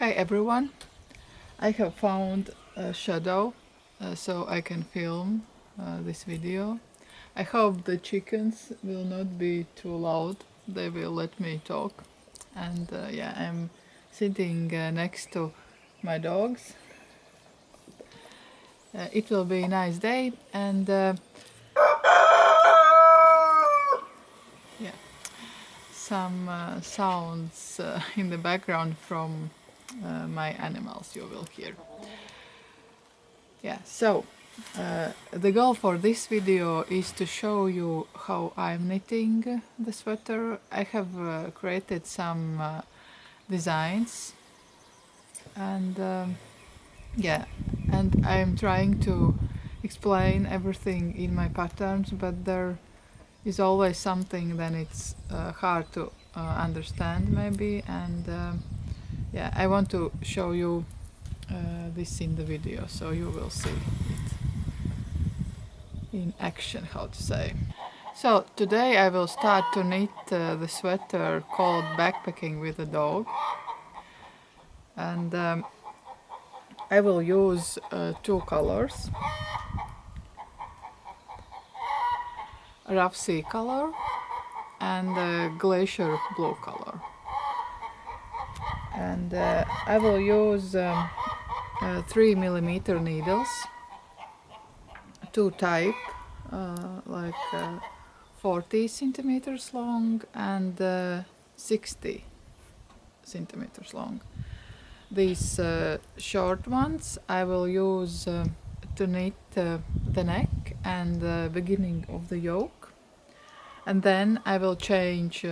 Hi everyone, I have found a shadow so I can film this video. I hope the chickens will not be too loud, they will let me talk. And yeah, I'm sitting next to my dogs. It will be a nice day and yeah, some sounds in the background from my animals you will hear. Yeah, so the goal for this video is to show you how I'm knitting the sweater. I have created some designs and yeah, and I'm trying to explain everything in my patterns, but there is always something then it's hard to understand maybe, and yeah, I want to show you this in the video so you will see it in action, how to say. So today I will start to knit the sweater called Backpacking with a Dog, and I will use two colors, rough sea color and glacier blue color, and I will use 3mm needles, two type, like 40 centimeters long and 60 centimeters long. These short ones I will use to knit the neck and the beginning of the yoke, and then I will change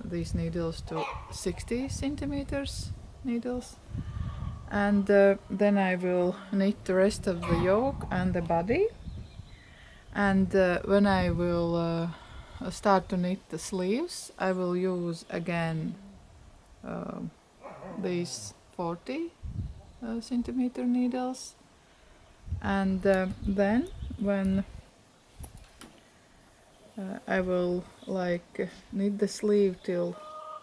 these needles to 60 centimeters needles, and then I will knit the rest of the yoke and the body, and when I will start to knit the sleeves I will use again these 40 centimeter needles, and then when I will like knit the sleeve till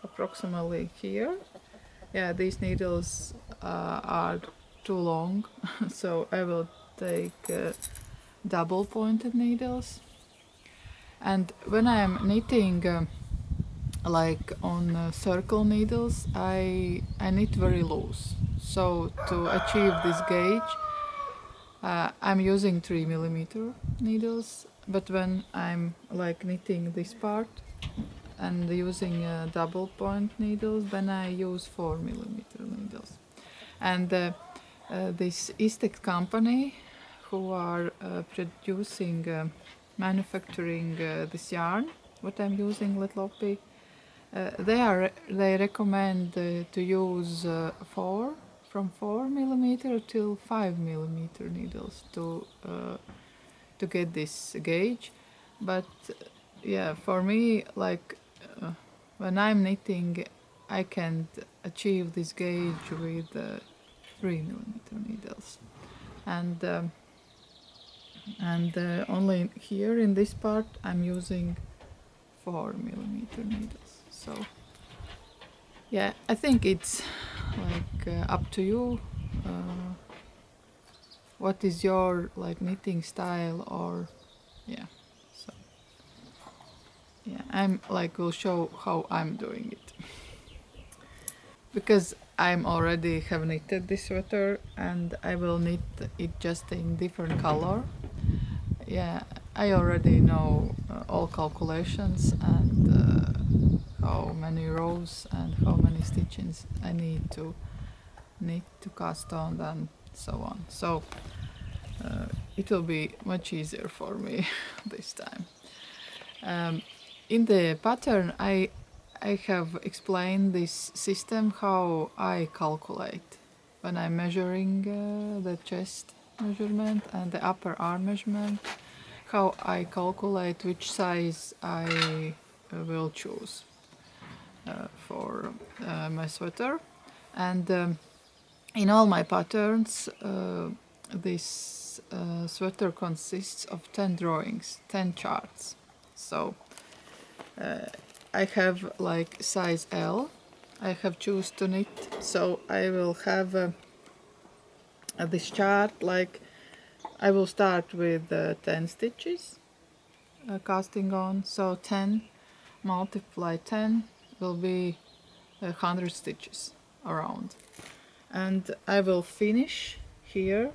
approximately here. Yeah, these needles are too long so I will take double pointed needles, and when I am knitting like on circle needles I knit very loose, so to achieve this gauge I'm using 3mm needles, but when I'm like knitting this part and using double point needles, then I use 4mm needles. And this Istex company who are producing, manufacturing this yarn, what I'm using, Letlopi, they recommend to use from 4mm till 5mm needles to get this gauge, but yeah, for me, like when I'm knitting I can't achieve this gauge with 3mm needles, and only here in this part I'm using 4mm needles. So yeah, I think it's like up to you. What is your like knitting style, or yeah, so yeah, I'm like will show how I'm doing it because I'm already have knitted this sweater and I will knit it just in different color. Yeah, I already know all calculations and how many rows and how many stitches I need to knit to cast on and so on. So it will be much easier for me this time. In the pattern I have explained this system how I calculate when I'm measuring the chest measurement and the upper arm measurement, how I calculate which size I will choose for my sweater. And in all my patterns this sweater consists of 10 drawings, 10 charts. So I have like size L I have choose to knit. So I will have this chart, like I will start with 10 stitches casting on. So 10 multiply 10 will be 100 stitches around. And I will finish here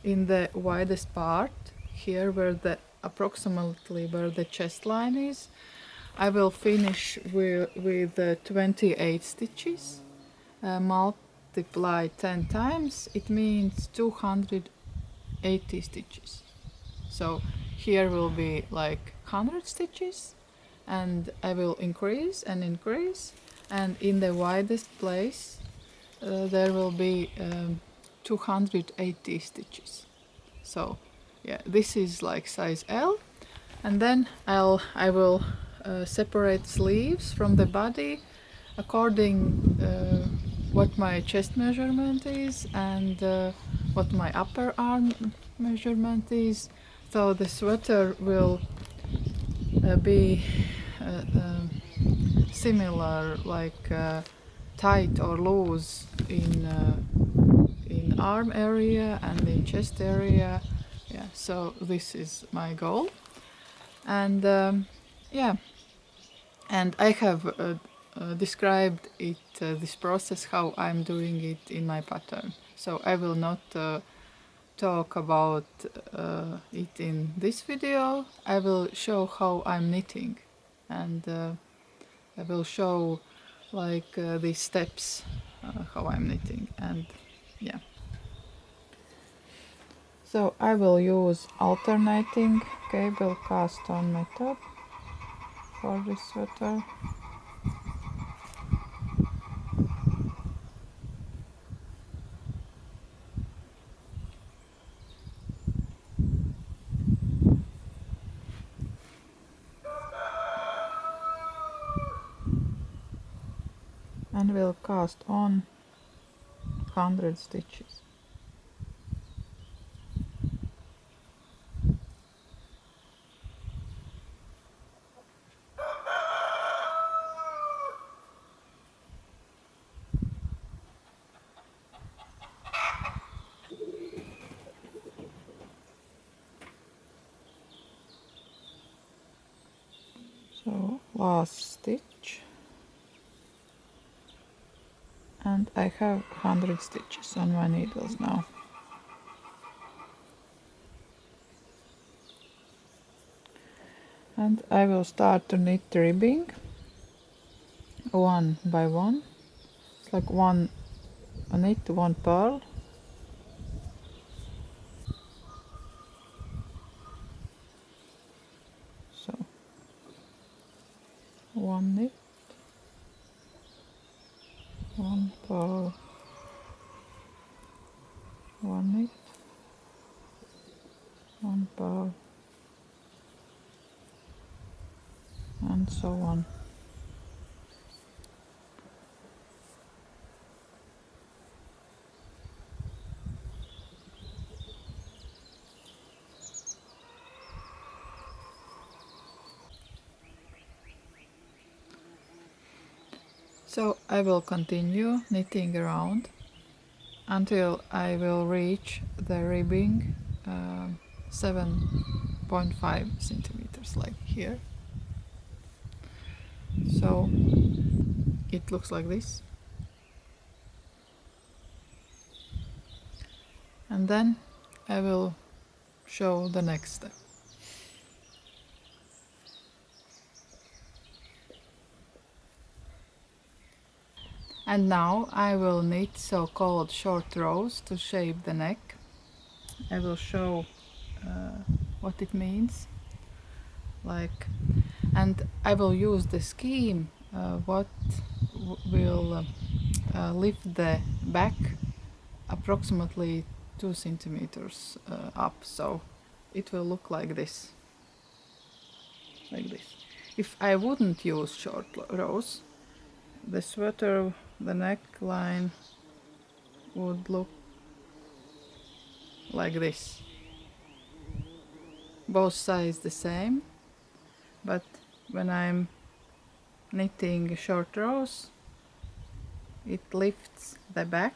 in the widest part, here where the approximately where the chest line is. I will finish with 28 stitches. Multiply 10 times, it means 280 stitches. So here will be like 100 stitches, and I will increase and increase, and in the widest place there will be 280 stitches. So yeah, this is like size L, and then I will separate sleeves from the body according what my chest measurement is and what my upper arm measurement is. So the sweater will be similar, like tight or loose in arm area and in chest area. Yeah, so this is my goal. And yeah, and I have described it, this process, how I'm doing it in my pattern. So I will not talk about it in this video. I will show how I'm knitting, and I will show like these steps, how I'm knitting, and yeah. So I will use alternating cable cast on method for this sweater. And will cast on 100 stitches. So last stitch, and I have 100 stitches on my needles now. And I will start to knit ribbing one by one. It's like one knit, one purl. So one knit, one purl, one knit, one purl, and so on. So I will continue knitting around until I will reach the ribbing 7.5 centimeters, like here. So it looks like this. And then I will show the next step. And now I will knit so-called short rows to shape the neck. I will show what it means, like, and I will use the scheme what will lift the back approximately 2 centimeters up, so it will look like this, like this. If I wouldn't use short rows, the sweater, the neckline would look like this. Both sides the same, but when I'm knitting short rows, it lifts the back,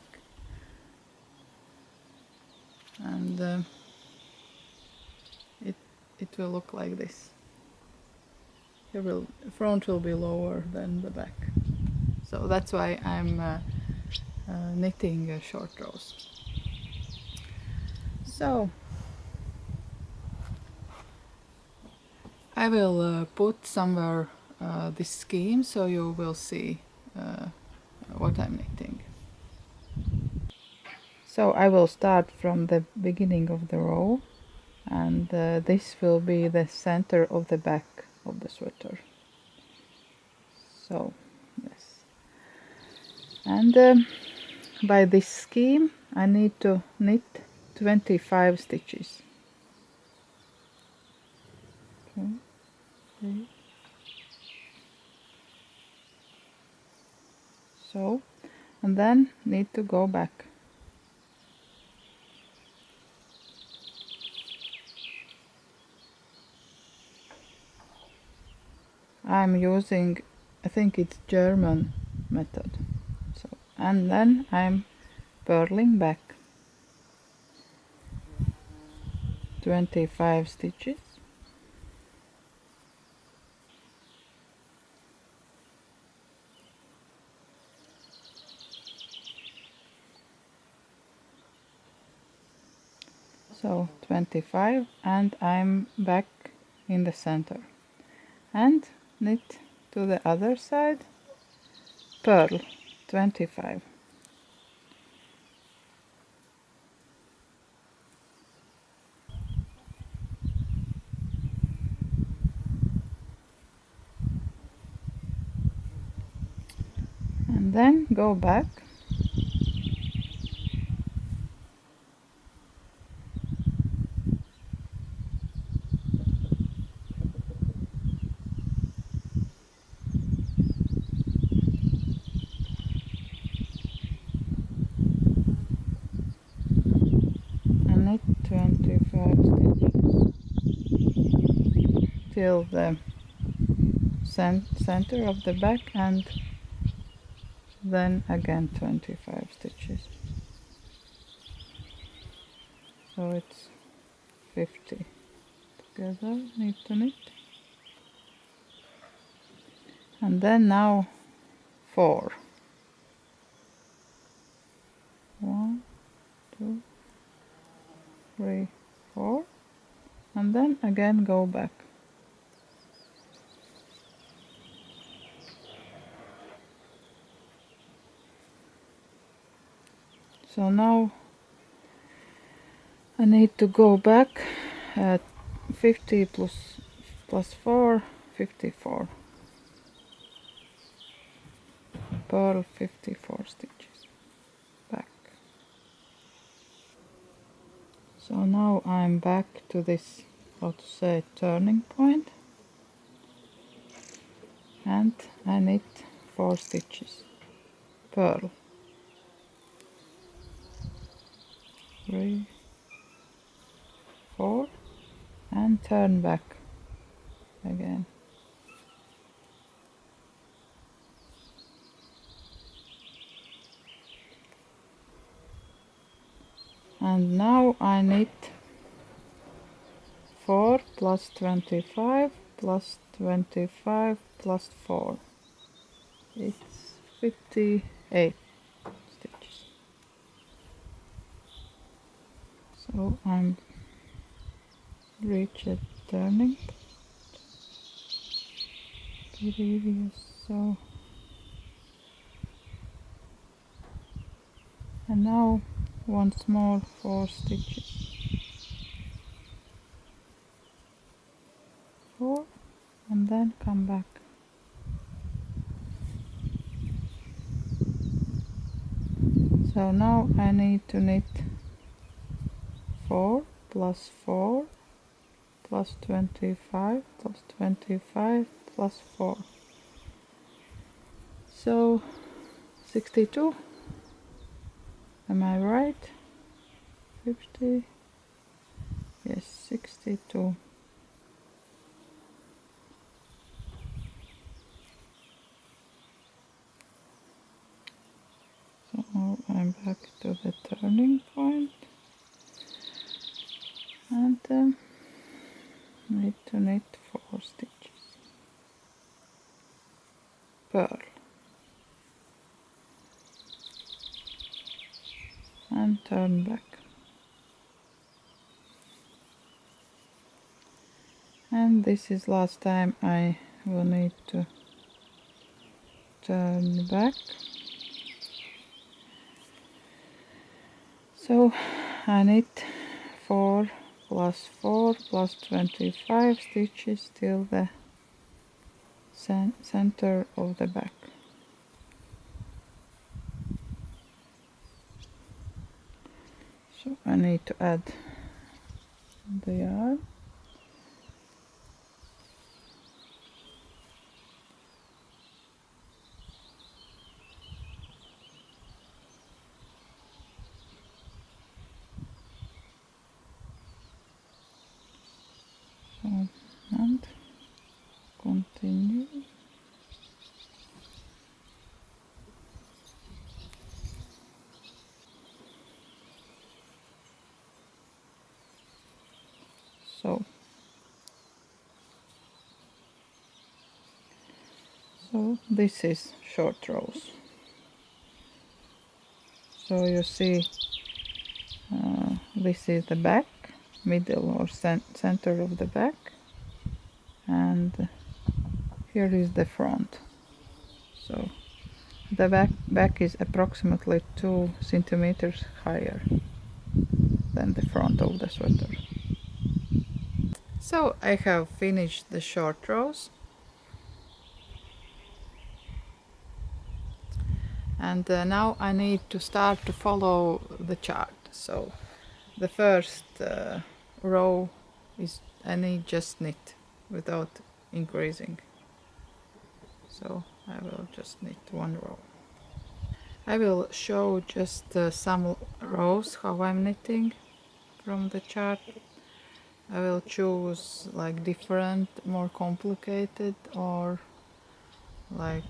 and it will look like this. The front will be lower than the back, so that's why I'm knitting short rows. So I will put somewhere this scheme, so you will see what I'm knitting. So I will start from the beginning of the row, and this will be the center of the back of the sweater. So yes, and by this scheme I need to knit 25 stitches. 2, 3. So, and then need to go back. I'm using, I think it's German method. So, and then I'm purling back 25 stitches. So 25, and I'm back in the center, and knit to the other side, purl 25. And then go back and knit 25 stitches till the center of the back, and then again 25 stitches. So it's 50 together, need to knit. And then now 4. 1, 2, 3, 4, and then again go back. So now I need to go back at 50 plus 4, 54. Purl 54 stitches back. So now I'm back to this, how to say, turning point, and I knit 4 stitches, purl 3, 4, and turn back again. And now I knit 4 plus 25 plus 25 plus 4. It's 58 stitches. So I'm reached turning previous, so, and now once more 4 stitches, 4, and then come back. So now I need to knit 4 plus 4 plus 25 plus 25 plus 4. So 62. Am I right? 50. Yes, 62. turn back to the turning point, and need to knit 4 stitches, purl, and turn back. And this is last time I will need to turn back. So I knit 4 plus 4 plus 25 stitches till the center of the back. So I need to add the yarn. So, and continue. So this is short rows. So you see this is the back, middle or center of the back, and here is the front. So the back is approximately 2 centimeters higher than the front of the sweater. So I have finished the short rows, and now I need to start to follow the chart. So the first row is I need just knit without increasing. So I will just knit 1 row. I will show just some rows how I'm knitting from the chart. I will choose like different, more complicated, or like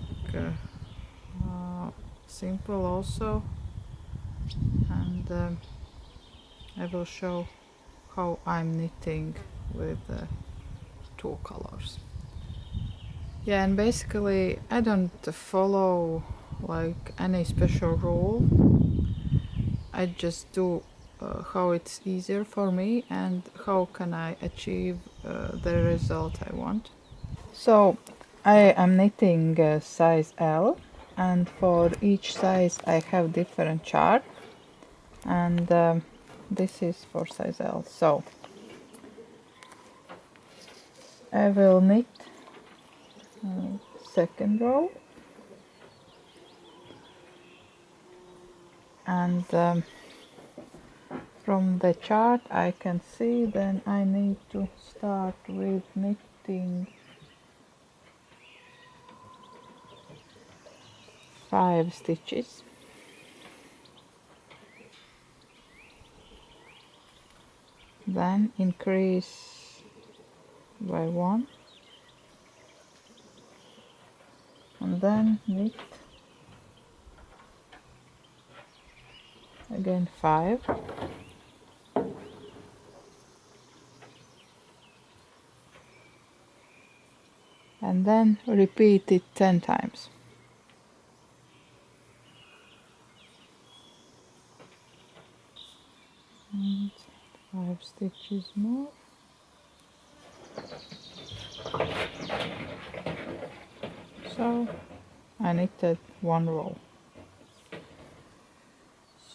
simple also, and I will show how I'm knitting with 2 colors. Yeah, and basically I don't follow like any special rule. I just do how it's easier for me and how can I achieve the result I want. So I am knitting size L, and for each size I have different chart, and this is for size L. So I will knit second row, and from the chart I can see then I need to start with knitting 5 stitches, then increase by 1, and then knit again 5, and then repeat it 10 times. And 5 stitches more. So I knitted 1 row.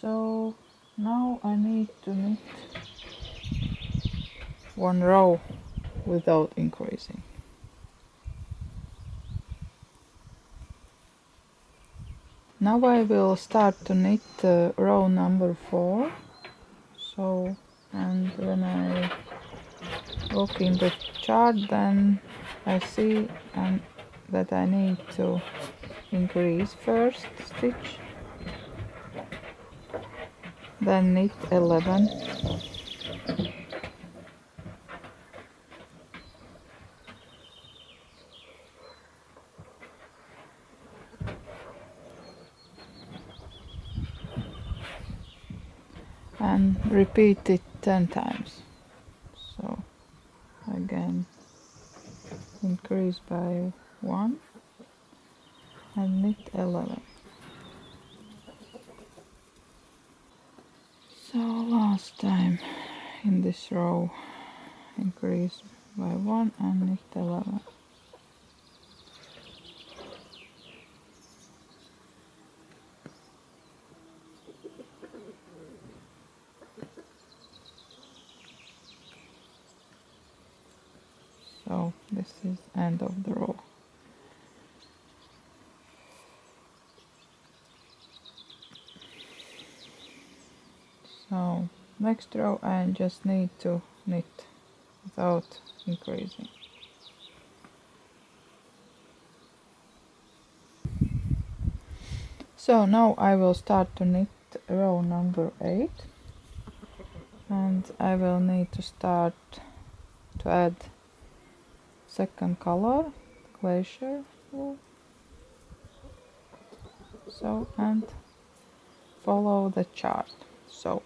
So now I need to knit 1 row without increasing. Now I will start to knit row number 4. So, and when I look in the chart, then I see that I need to increase first stitch, then knit 11, and repeat it 10 times. So again, increase by 1 and knit 11. So last time in this row, increase by 1 and knit 11. So this is end of the row. So next row I just need to knit without increasing. So now I will start to knit row number 8, and I will need to start to add second color, glacier blue. So, and follow the chart. So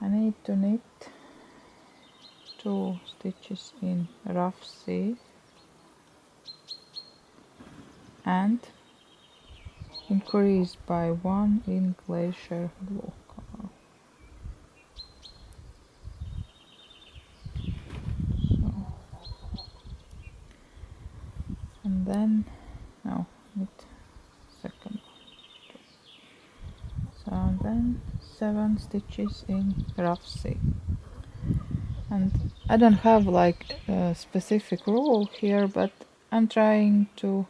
I need to knit 2 stitches in rough sea and increase by 1 in glacier blue color. So, and then no, knit second one. So then 7 stitches in rough sea. And I don't have like a specific rule here, but I'm trying to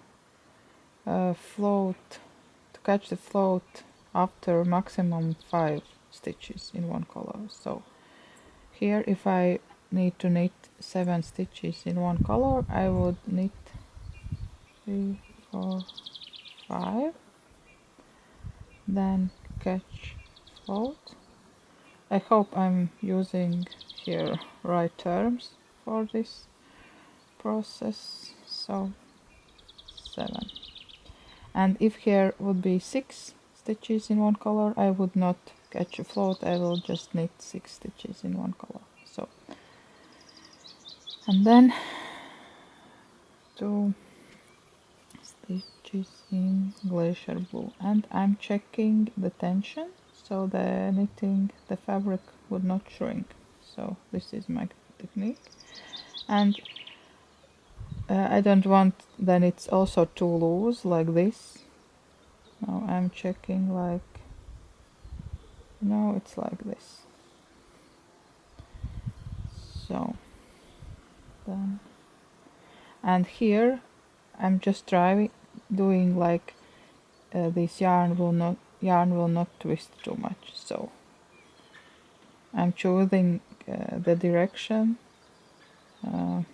to catch the float after maximum 5 stitches in one color. So here if I need to knit 7 stitches in one color, I would knit 3, 4, 5, then catch float. I hope I'm using here right terms for this process. So 7. And if here would be 6 stitches in one color, I would not catch a float, I will just knit 6 stitches in one color. So, and then 2 stitches in glacier blue, and I'm checking the tension so the fabric would not shrink. So this is my technique, and I don't want then it's also too loose like this. Now I'm checking like, no, it's like this. So then, and here I'm just doing like this yarn will not twist too much. So I'm choosing the direction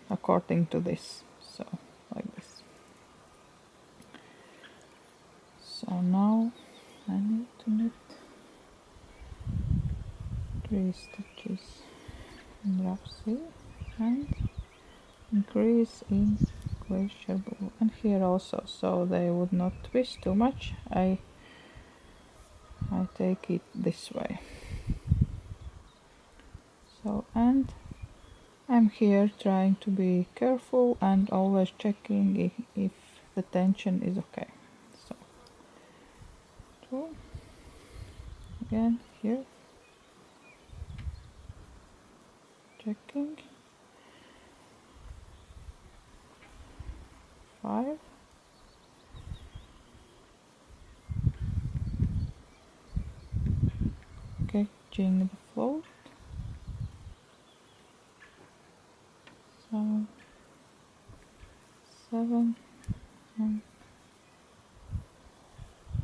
according to this. So like this. So now I need to knit 3 stitches in rough sea and increase in glacier blue, and here also, so they would not twist too much. I take it this way. So, and I'm here trying to be careful and always checking if the tension is okay. So 2 again here, checking 5, catching the float. So 7 and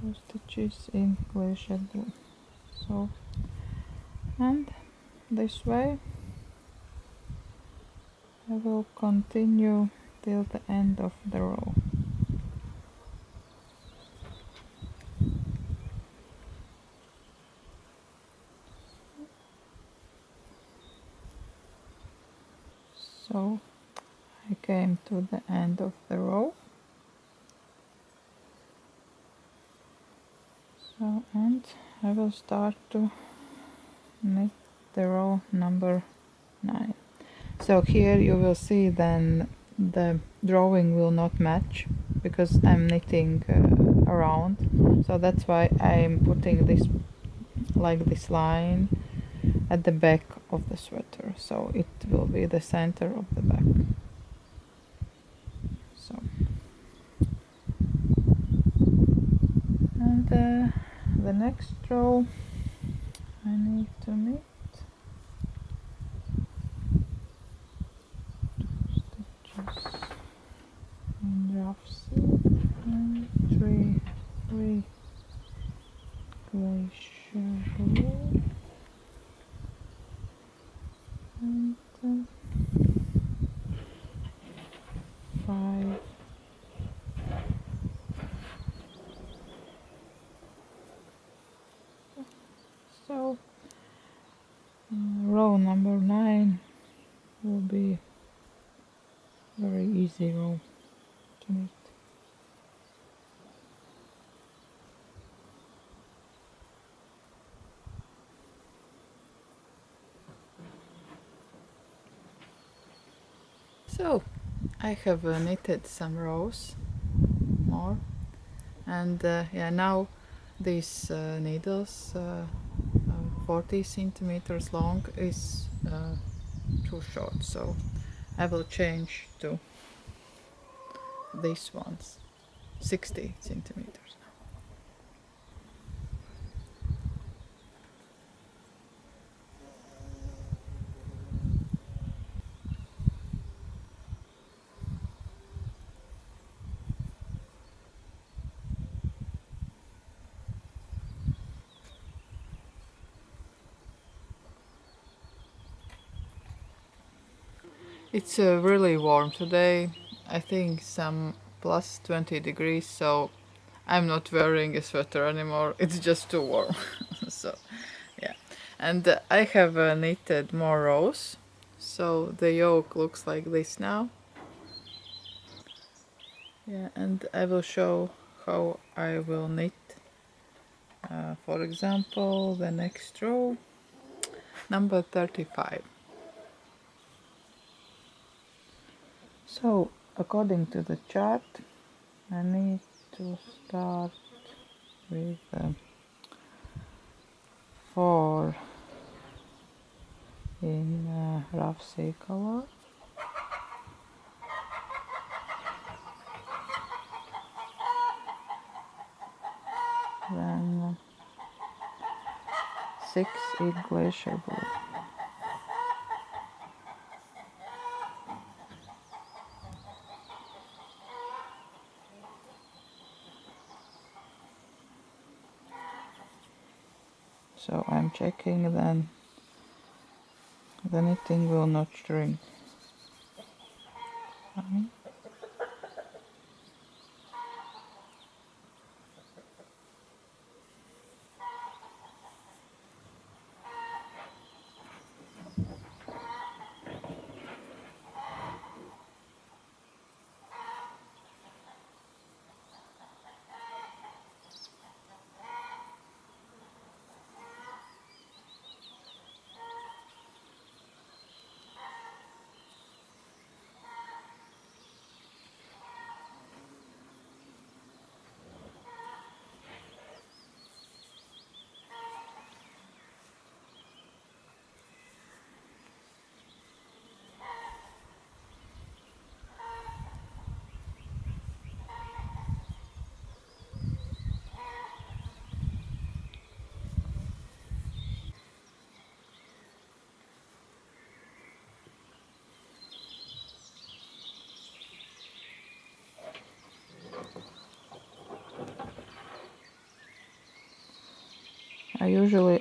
2 stitches in glacier blue. So, and this way I will continue till the end of the row. So I came to the end of the row. So, and I will start to knit the row number 9. So here you will see then the drawing will not match because I'm knitting around, so that's why I'm putting this like this line at the back of the sweater, so it will be the center of the back. So, and the next row I need to knit 2 stitches in rough silk and 3 glacier blue and 5 so row number 9 will be very easy row to knit. So I have knitted some rows more, and yeah, now these needles 40 centimeters long is too short, so I will change to these ones 60 centimeters. It's really warm today. I think some plus 20 degrees, so I'm not wearing a sweater anymore. It's just too warm. So, yeah. And I have knitted more rows. So the yoke looks like this now. Yeah, and I will show how I will knit. For example, the next row, number 35. So, according to the chart, I need to start with 4 in rough sea color, then 6 in glacier blue. So I'm checking then the knitting will not shrink.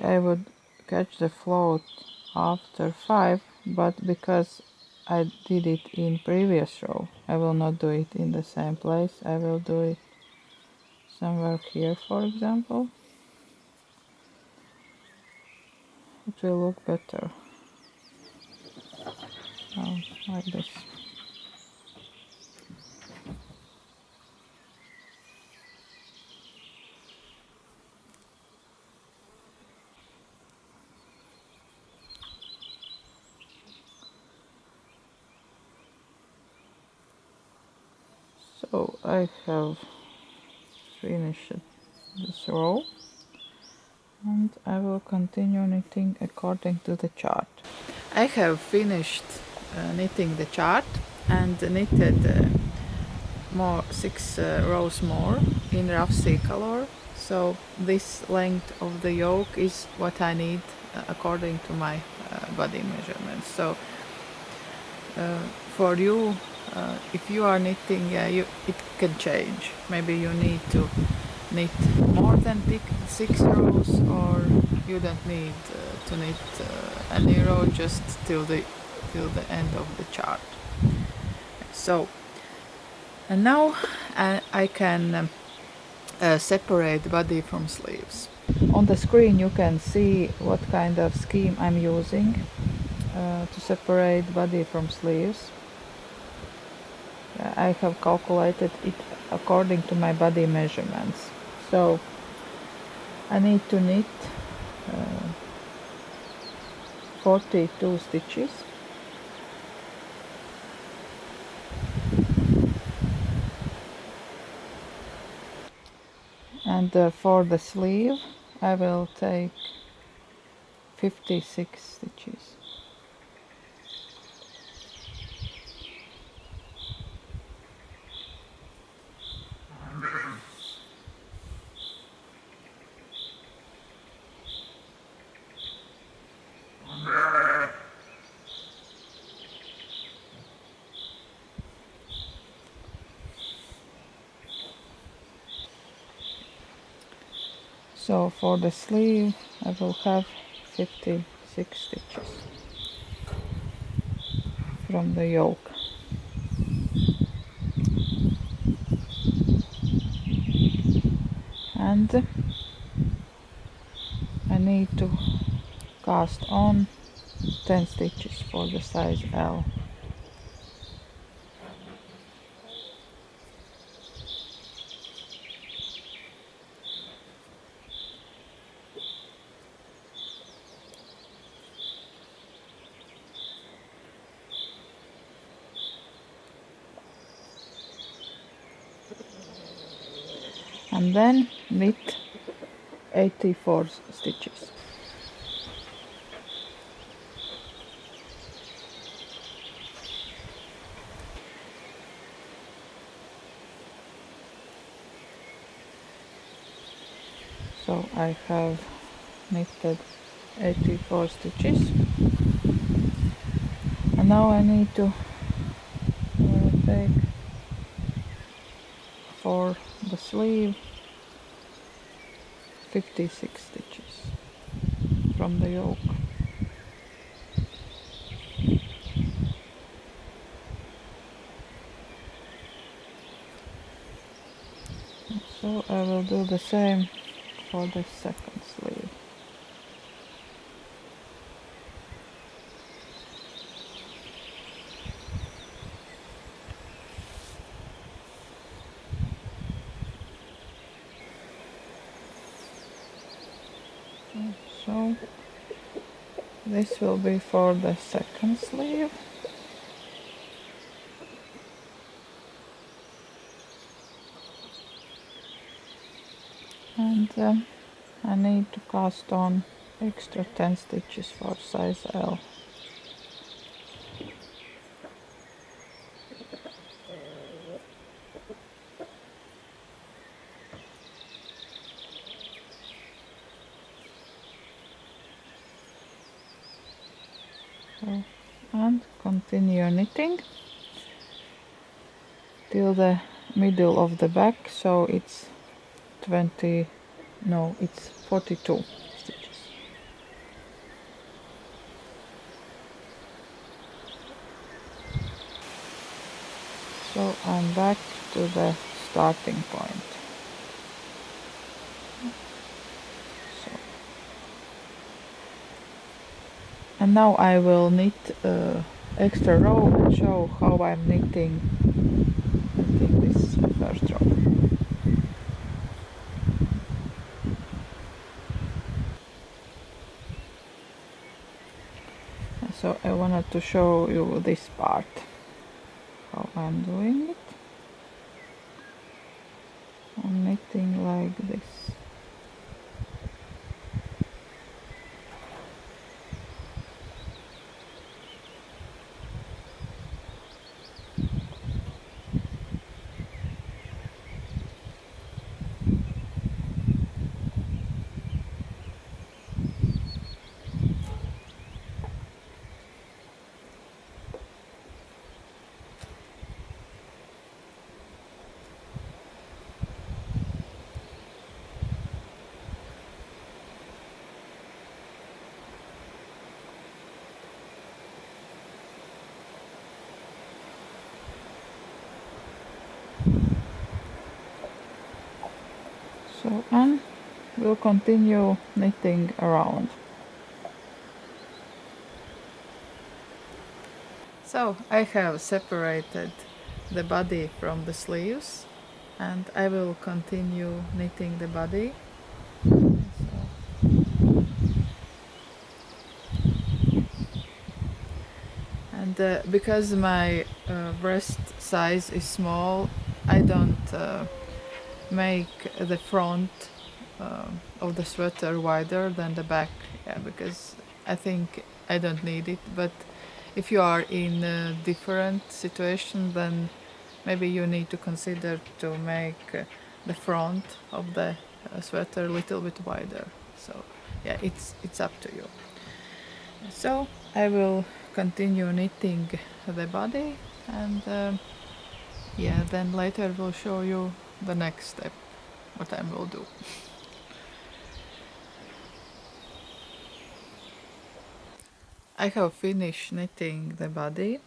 I would catch the float after 5, but because I did it in previous row, I will not do it in the same place. I will do it somewhere here, for example. It will look better. Like this. So I have finished this row and I will continue knitting according to the chart. I have finished knitting the chart and knitted more 6 rows more in rough sea color. So this length of the yoke is what I need according to my body measurements. So for you, if you are knitting, it can change. Maybe you need to knit more than 6 rows, or you don't need to knit any row, just till the end of the chart. So, and now I can separate body from sleeves. On the screen you can see what kind of scheme I'm using to separate body from sleeves. I have calculated it according to my body measurements. So I need to knit 42 stitches. And for the sleeve I will take 56 stitches. So for the sleeve I will have 56 stitches from the yoke. And I need to cast on 10 stitches for the size L. And then knit 84 stitches. So I have knitted 84 stitches, and now I need to take for the sleeve 56 stitches from the yoke. So I will do the same for the second sleeve. So this will be for the second sleeve. And I need to cast on extra 10 stitches for size L. So, and continue knitting till the middle of the back, so it's 42 stitches. So I'm back to the starting point. So, and now I will knit extra row and show how I'm knitting this first row. So I wanted to show you this part, how I'm doing it. like this. So, and we'll continue knitting around. So I have separated the body from the sleeves, and I will continue knitting the body. And because my breast size is small, I don't make the front of the sweater wider than the back, yeah, because I think I don't need it. But if you are in a different situation, then maybe you need to consider to make the front of the sweater a little bit wider. So yeah, it's up to you. So I will continue knitting the body, and yeah, then later we'll show you the next step, what I will do. I have finished knitting the body,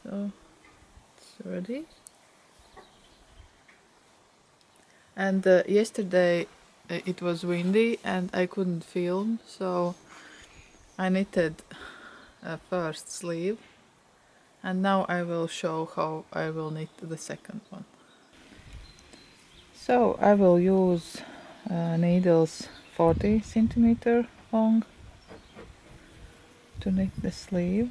so it's ready. And yesterday it was windy and I couldn't film, so I knitted a first sleeve, and now I will show how I will knit the second one. So I will use needles 40 centimeter long to knit the sleeve.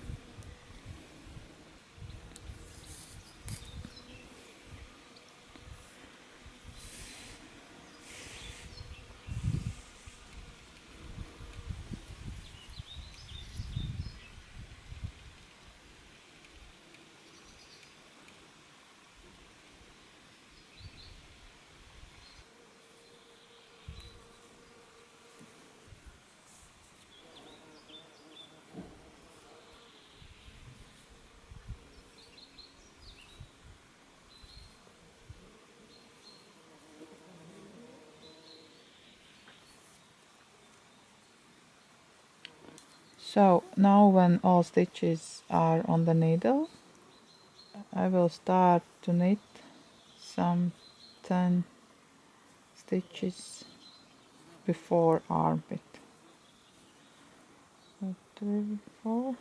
So now when all stitches are on the needle, I will start to knit some 10 stitches before armpit. So 3, 4,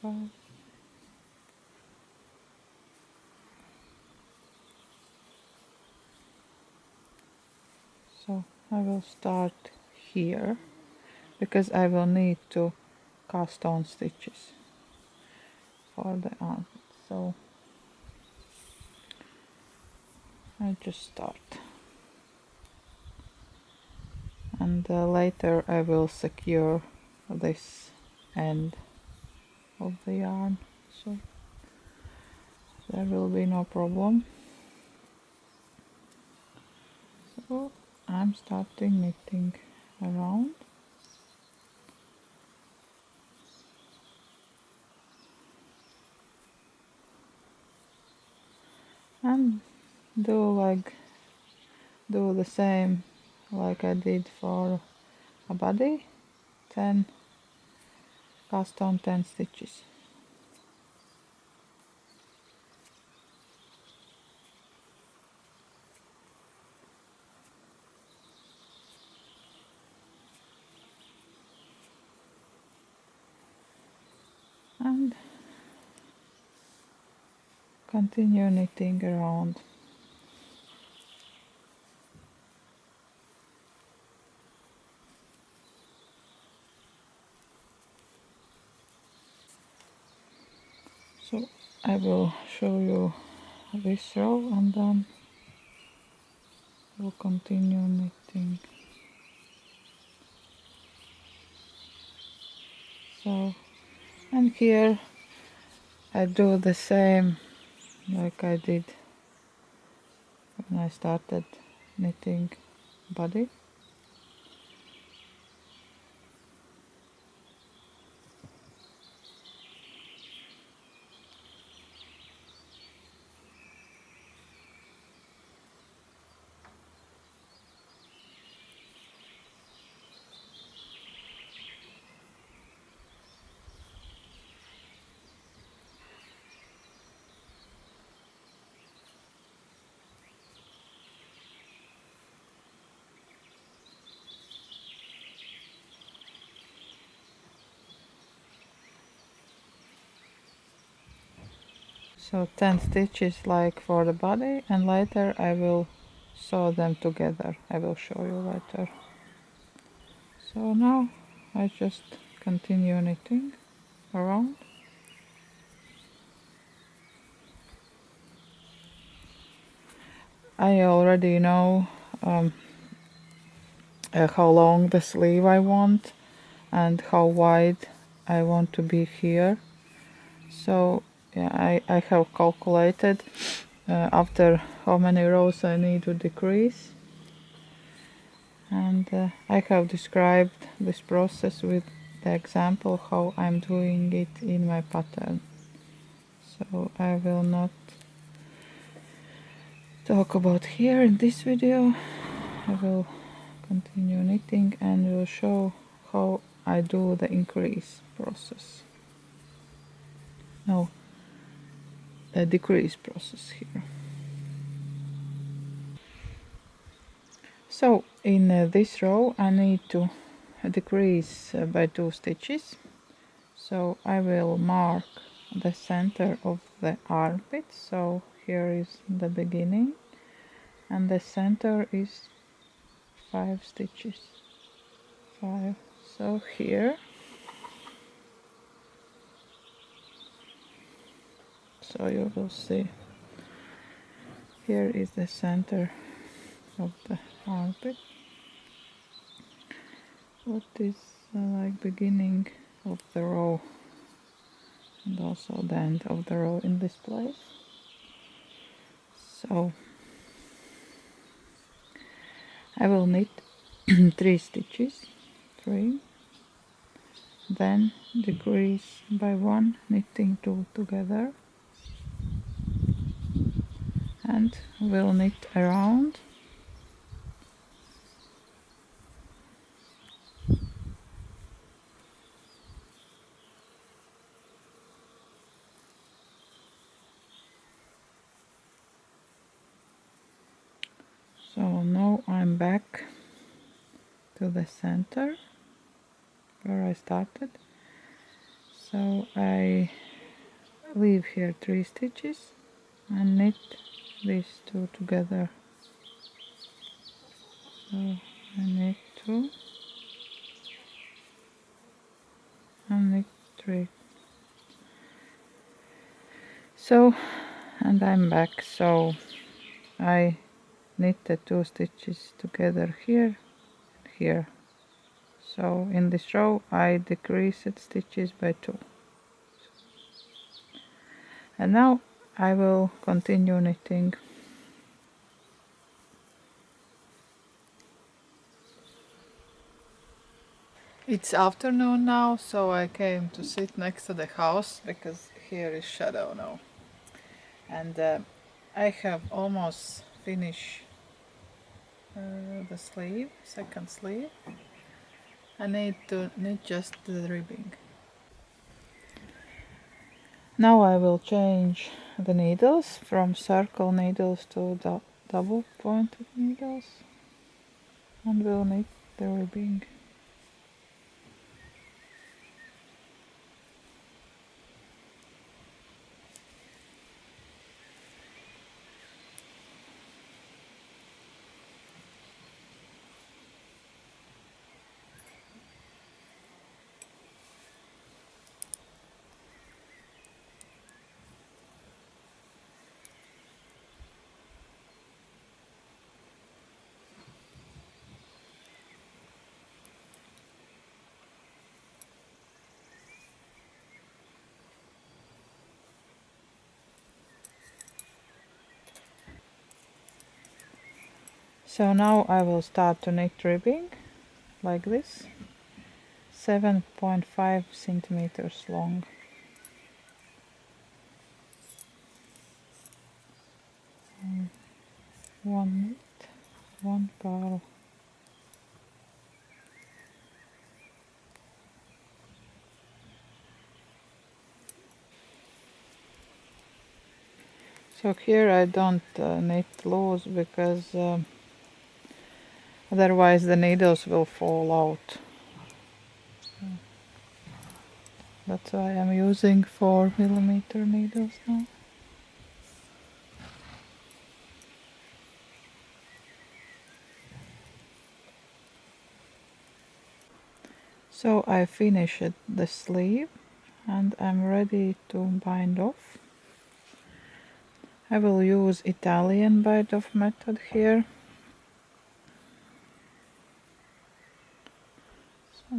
5. So I will start here because I will need to cast on stitches for the armpit. So I just start, and later I will secure this end of the yarn, so there will be no problem. So I'm starting knitting around, and do the same like I did for a body. 10 cast on 10 stitches. And continue knitting around. So I will show you this row, and then we'll continue knitting. So, and here I do the same like I did when I started knitting body. So 10 stitches like for the body, and later I will sew them together. I will show you later. So now I just continue knitting around. I already know how long the sleeve I want and how wide I want to be here. So yeah, I have calculated after how many rows I need to decrease, and I have described this process with the example how I'm doing it in my pattern. So I will not talk about here in this video. I will continue knitting and will show how I do the increase process. No, the decrease process here. So in this row I need to decrease by 2 stitches. So I will mark the center of the armpit. So here is the beginning, and the center is 5 stitches. 5. So here. So you will see here is the center of the armpit. What is like beginning of the row, and also the end of the row in this place. So I will knit 3 stitches, 3, then decrease by 1, knitting 2 together, and we'll knit around. So now I'm back to the center where I started. So I leave here 3 stitches and knit these 2 together. So I knit 2 and knit 3. So, and I'm back. So I knit the 2 stitches together here and here. So in this row I decreased stitches by 2. And now I will continue knitting. It's afternoon now, so I came to sit next to the house because here is shadow now. And I have almost finished the sleeve, second sleeve. I need to knit just the ribbing. Now I will change the needles from circle needles to double pointed needles, and will knit the ribbing. So now I will start to knit ribbing like this, 7.5 centimeters long. One knit, one purl. So here I don't knit loose because otherwise the needles will fall out. That's why I'm using 4mm needles now. So I finished the sleeve and I'm ready to bind off. I will use Italian bind off method here. So.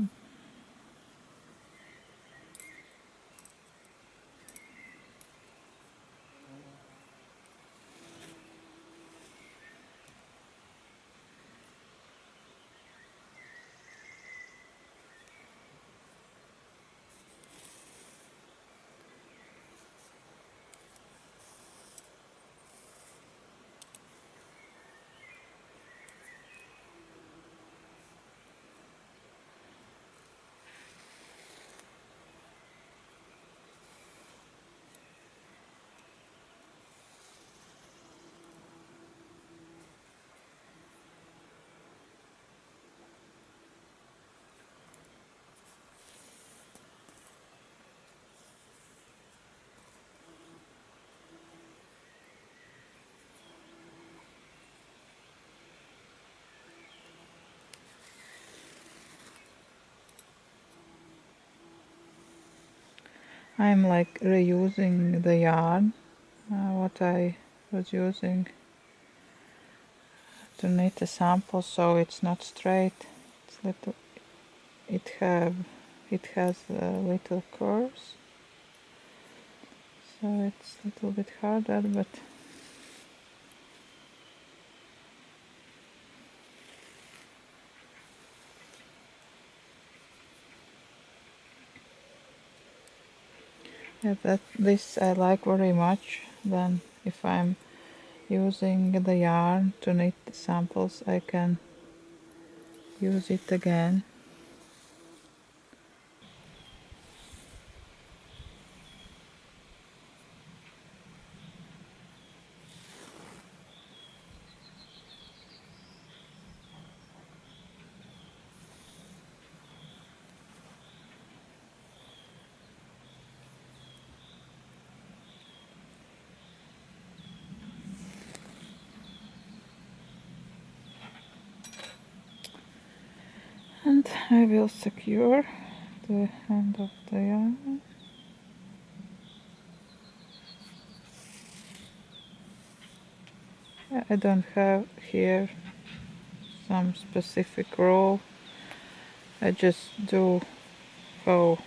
I'm like reusing the yarn, what I was using to knit a sample, so it's not straight. It's little, it has little curves, so it's a little bit harder, but yeah, this I like very much. Then if I'm using the yarn to knit samples, I can use it again. And I will secure the end of the yarn. I don't have here some specific row. I just do how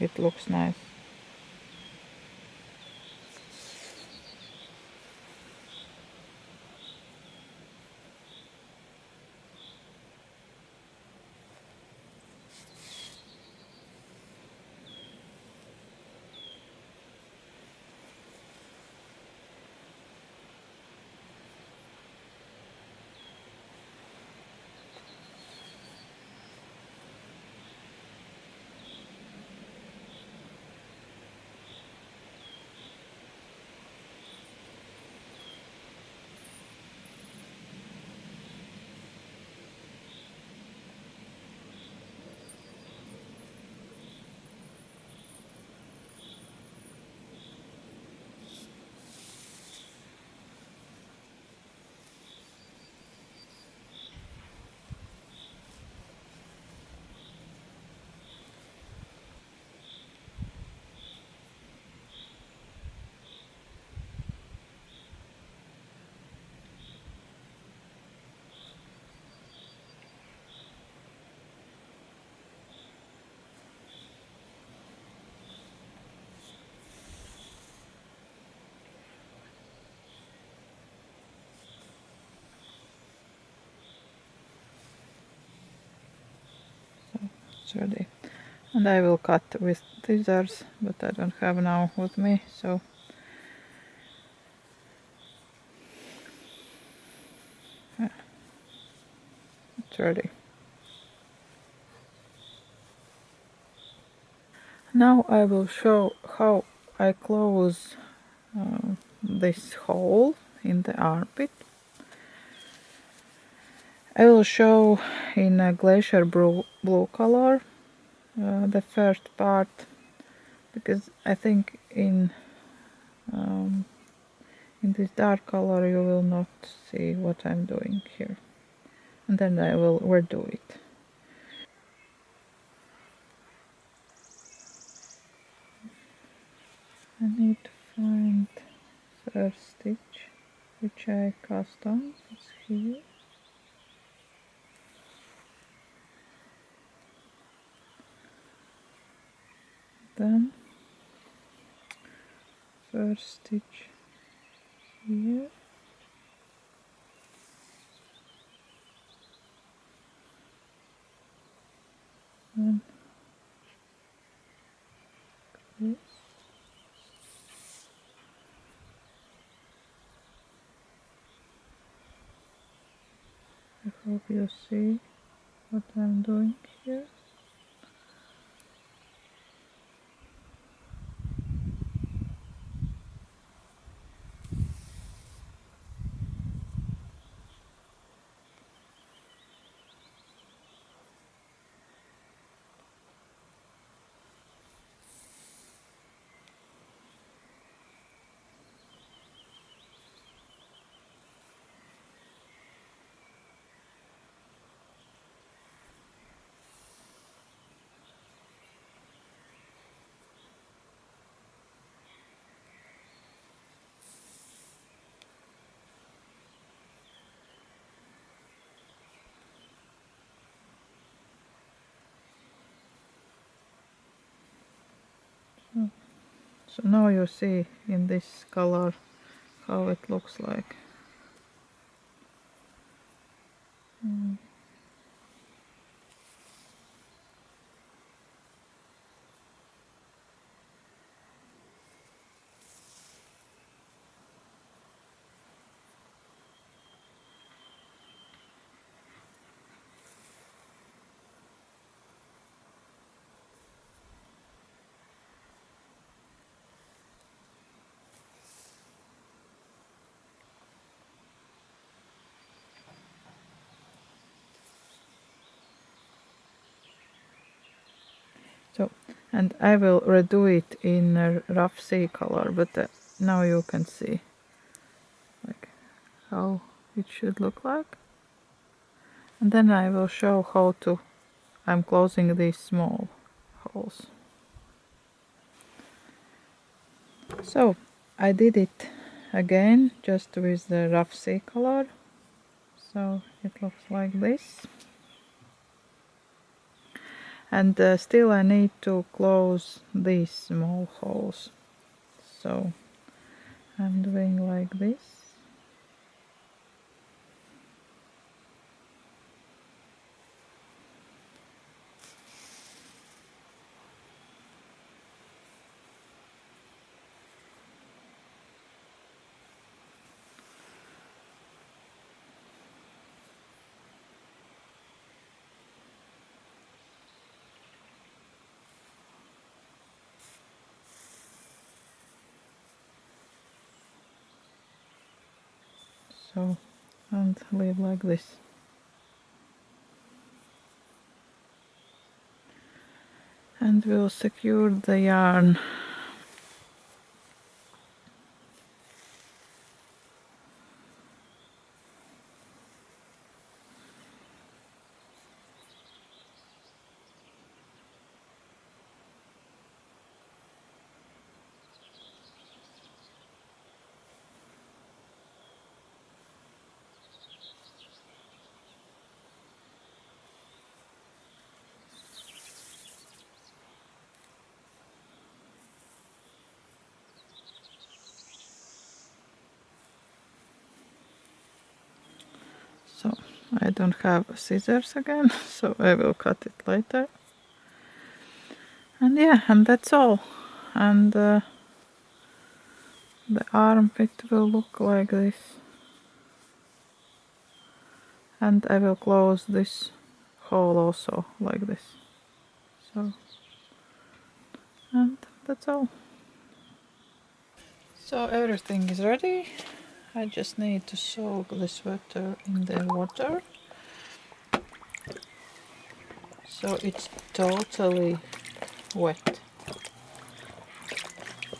it looks nice. It's ready. And I will cut with scissors, but I don't have now with me, so it's ready. Now I will show how I close this hole in the armpit. I will show in a glacier blue color the first part, because I think in this dark color you will not see what I'm doing here, and then I will redo it. I need to find first stitch which I cast on. It's here. Then first stitch here. Then this. I hope you see what I'm doing here. So now you see in this color how it looks like. So, and I will redo it in a rough sea color, but now you can see like how it should look like. And then I will show how to I'm closing these small holes. So I did it again just with the rough sea color, so it looks like this. And still I need to close these small holes, so I'm doing like this. So, and leave like this. And we'll secure the yarn. So I don't have scissors again, so I will cut it later. And yeah, and that's all. And the armpit will look like this. And I will close this hole also like this. So, and that's all. So everything is ready. I just need to soak the sweater in the water. So it's totally wet.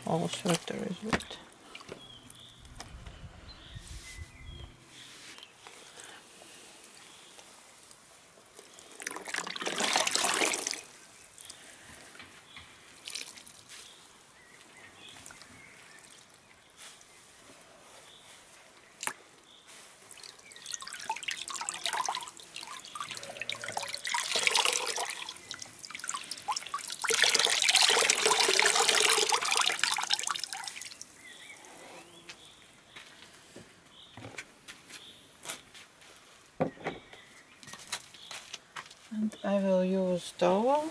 All sweater is wet. And I will use towel.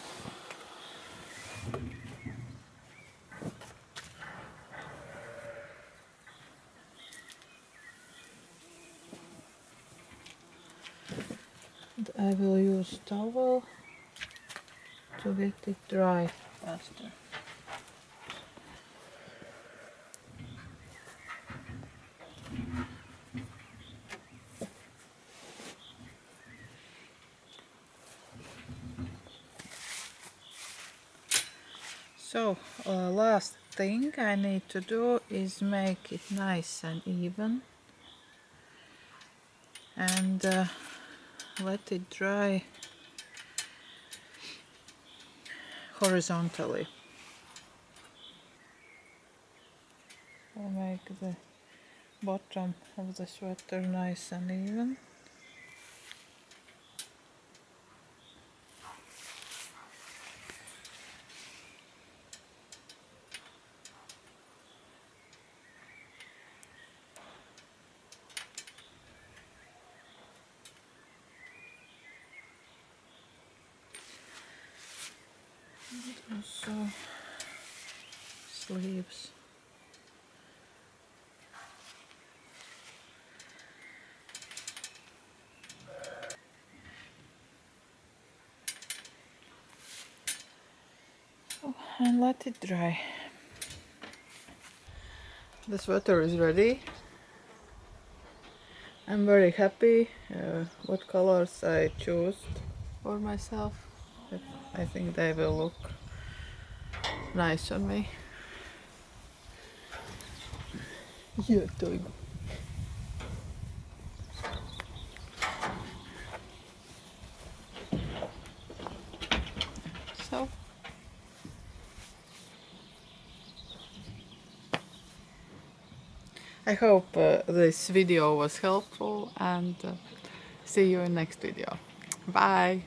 And I will use towel to get it dry faster. So last thing I need to do is make it nice and even and let it dry horizontally. I'll make the bottom of the sweater nice and even. And also sleeves. Oh, and let it dry. The sweater is ready. I'm very happy what colors I chose for myself. I think they will look nice on me. Yeah, Toigo. So I hope this video was helpful and see you in next video. Bye!